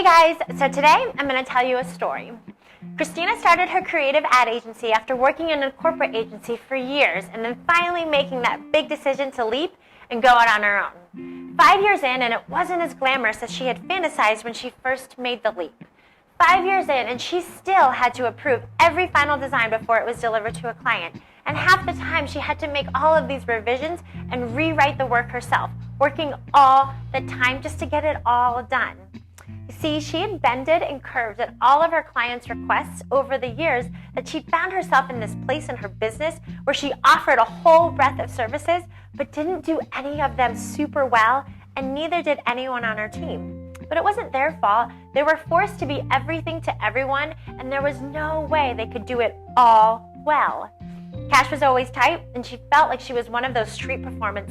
Hey guys, so today I'm going to tell you a story. Christina started her creative ad agency after working in a corporate agency for years and then finally making that big decision to leap and go out on her own. 5 years in, and it wasn't as glamorous as she had fantasized when she first made the leap. 5 years in, and she still had to approve every final design before it was delivered to a client. And half the time she had to make all of these revisions and rewrite the work herself, working all the time just to get it all done. See, she had bended and curved at all of her clients' requests over the years that she found herself in this place in her business where she offered a whole breadth of services, but didn't do any of them super well, and neither did anyone on her team. But it wasn't their fault. They were forced to be everything to everyone, and there was no way they could do it all well. Cash was always tight, and she felt like she was one of those street performers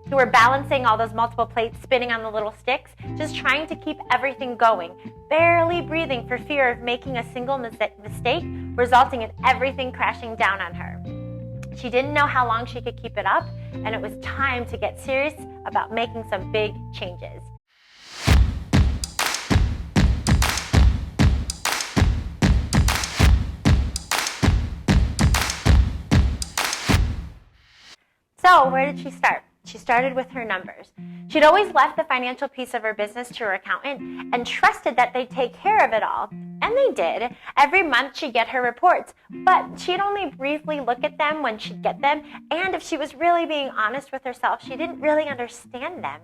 who were balancing all those multiple plates, spinning on the little sticks, just trying to keep everything going, barely breathing for fear of making a single mistake, resulting in everything crashing down on her. She didn't know how long she could keep it up, and it was time to get serious about making some big changes. So, where did she start? She started with her numbers. She'd always left the financial piece of her business to her accountant and trusted that they'd take care of it all. And they did. Every month she'd get her reports, but she'd only briefly look at them when she'd get them, and if she was really being honest with herself, she didn't really understand them.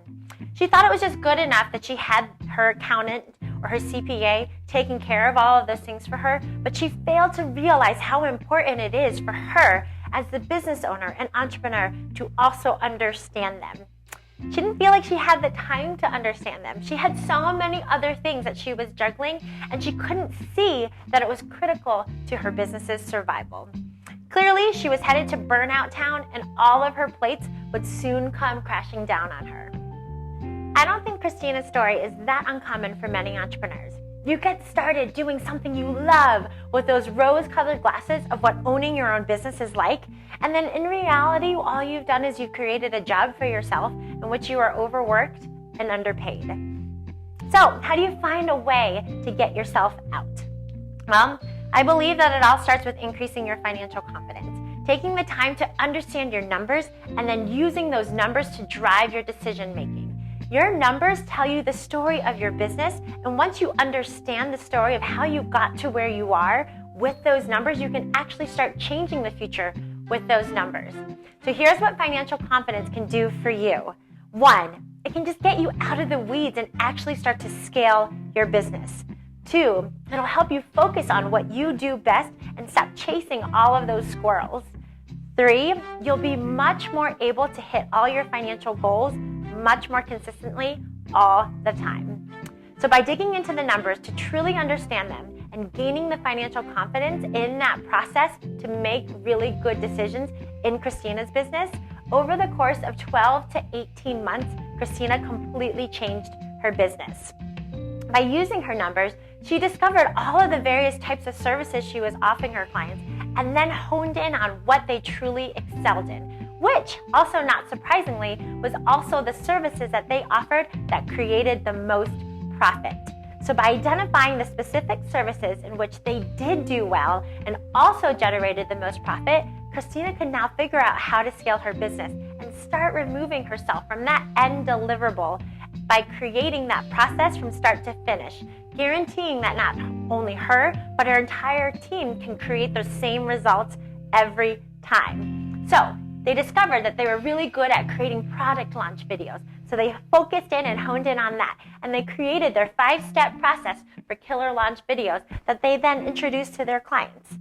She thought it was just good enough that she had her accountant or her CPA taking care of all of those things for her, but she failed to realize how important it is for her as the business owner and entrepreneur to also understand them. She didn't feel like she had the time to understand them. She had so many other things that she was juggling, and she couldn't see that it was critical to her business's survival. Clearly, she was headed to burnout town, and all of her plates would soon come crashing down on her. I don't think Christina's story is that uncommon for many entrepreneurs. You get started doing something you love with those rose-colored glasses of what owning your own business is like, and then in reality, all you've done is you've created a job for yourself in which you are overworked and underpaid. So, how do you find a way to get yourself out? Well, I believe that it all starts with increasing your financial confidence, taking the time to understand your numbers, and then using those numbers to drive your decision-making. Your numbers tell you the story of your business, and once you understand the story of how you got to where you are with those numbers, you can actually start changing the future with those numbers. So here's what financial confidence can do for you. 1, it can just get you out of the weeds and actually start to scale your business. 2, it'll help you focus on what you do best and stop chasing all of those squirrels. 3, you'll be much more able to hit all your financial goals much more consistently all the time. So by digging into the numbers to truly understand them and gaining the financial confidence in that process to make really good decisions in Christina's business, over the course of 12 to 18 months, Christina completely changed her business. By using her numbers, she discovered all of the various types of services she was offering her clients and then honed in on what they truly excelled in, which, also not surprisingly, was also the services that they offered that created the most profit. So by identifying the specific services in which they did do well and also generated the most profit, Christina could now figure out how to scale her business and start removing herself from that end deliverable by creating that process from start to finish, guaranteeing that not only her, but her entire team can create those same results every time. So they discovered that they were really good at creating product launch videos. So they focused in and honed in on that. And they created their 5-step process for killer launch videos that they then introduced to their clients.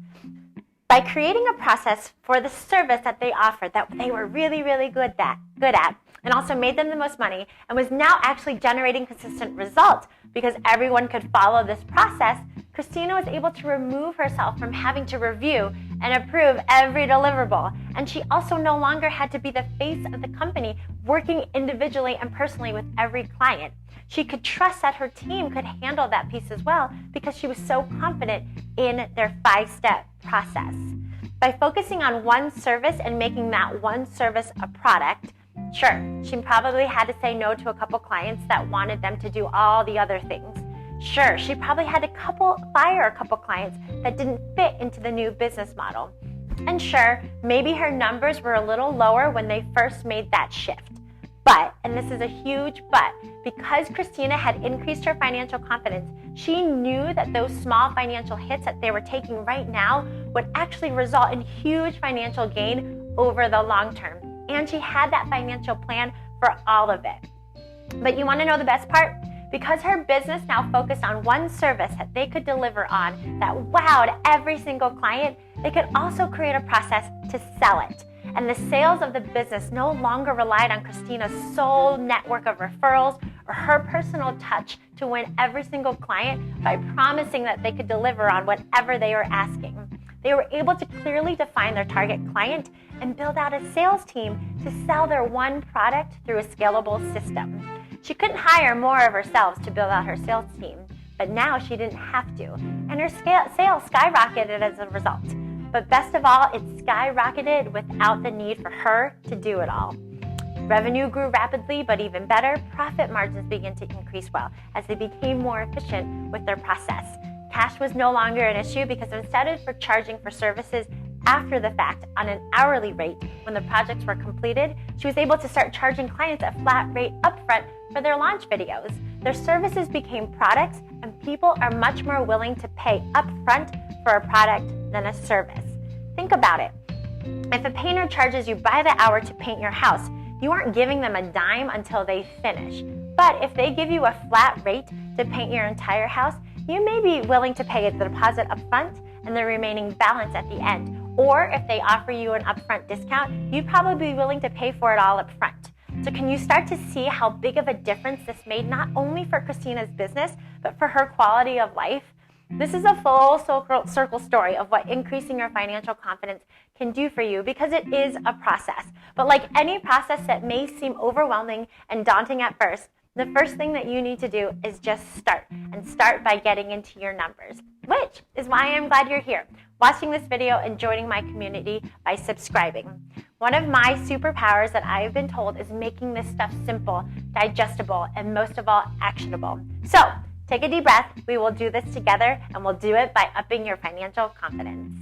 By creating a process for the service that they offered that they were really, really good at, and also made them the most money, and was now actually generating consistent results because everyone could follow this process, Christina was able to remove herself from having to review and approve every deliverable. And she also no longer had to be the face of the company, working individually and personally with every client. She could trust that her team could handle that piece as well because she was so confident in their 5-step process. By focusing on one service and making that one service a product, Sure, she probably had to say no to a couple clients that wanted them to do all the other things. Sure, she probably had to fire a couple clients that didn't fit into the new business model. And sure, maybe her numbers were a little lower when they first made that shift. But, and this is a huge but, because Christina had increased her financial confidence, she knew that those small financial hits that they were taking right now would actually result in huge financial gain over the long term. And she had that financial plan for all of it. But you want to know the best part? Because her business now focused on one service that they could deliver on that wowed every single client, they could also create a process to sell it. And the sales of the business no longer relied on Christina's sole network of referrals or her personal touch to win every single client by promising that they could deliver on whatever they were asking. They were able to clearly define their target client and build out a sales team to sell their one product through a scalable system. She couldn't hire more of herself to build out her sales team, but now she didn't have to, and her sales skyrocketed as a result. But best of all, it skyrocketed without the need for her to do it all. Revenue grew rapidly, but even better, profit margins began to increase well as they became more efficient with their process. Cash was no longer an issue because instead of charging for services after the fact on an hourly rate when the projects were completed, she was able to start charging clients a flat rate upfront for their launch videos. Their services became products, and people are much more willing to pay upfront for a product than a service. Think about it. If a painter charges you by the hour to paint your house, you aren't giving them a dime until they finish. But if they give you a flat rate to paint your entire house, you may be willing to pay the deposit upfront and the remaining balance at the end. Or if they offer you an upfront discount, you'd probably be willing to pay for it all upfront. So can you start to see how big of a difference this made not only for Christina's business, but for her quality of life? This is a full circle story of what increasing your financial confidence can do for you, because it is a process. But like any process that may seem overwhelming and daunting at first, the first thing that you need to do is just start, and start by getting into your numbers, which is why I'm glad you're here, watching this video and joining my community by subscribing. One of my superpowers that I've been told is making this stuff simple, digestible, and most of all, actionable. So take a deep breath. We will do this together, and we'll do it by upping your financial confidence.